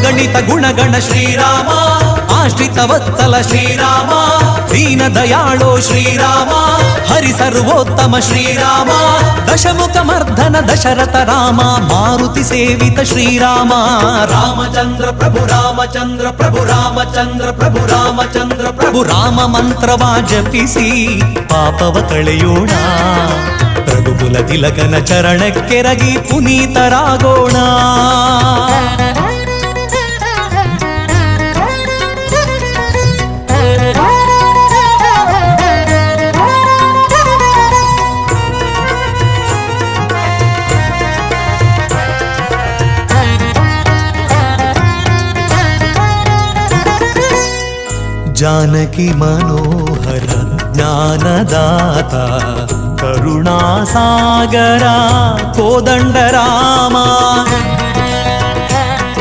ಅಗಣಿತ ಗುಣಗಣ ಶ್ರೀರಾಮ, ಆಶ್ರಿತ ವತ್ಸಲ ಶ್ರೀರಾಮ, ದೀನ ದಯಾಳೋ ಶ್ರೀರಾಮ, ಹರಿ ಸರ್ವೋತ್ತಮ ಶ್ರೀರಾಮ, ದಶಮುಖ ಮರ್ಧನ ದಶರಥ ರಾಮ, ಮಾರುತಿ ಸೇವಿತ ಶ್ರೀರಾಮ. ರಾಮಚಂದ್ರ ಪ್ರಭು ರಾಮಚಂದ್ರ ಪ್ರಭು ರಾಮಚಂದ್ರ ಪ್ರಭು ರಾಮಚಂದ್ರ ಪ್ರಭು ರಾಮ ಮಂತ್ರವ ಜಪಿಸಿ ಪಾಪವ ಕಳೆಯೋಣ, ರಘುಕುಲ ತಿಲಕನ ಚರಣಕ್ಕೆರಗಿ ಪುನೀತರಾಗೋಣ. ಜಾನಕಿ ಮನೋಹರ ಜ್ಞಾನದಾತ ಕರುಣಾಸಾಗರ ಕೋದಂಡ ರಾಮ,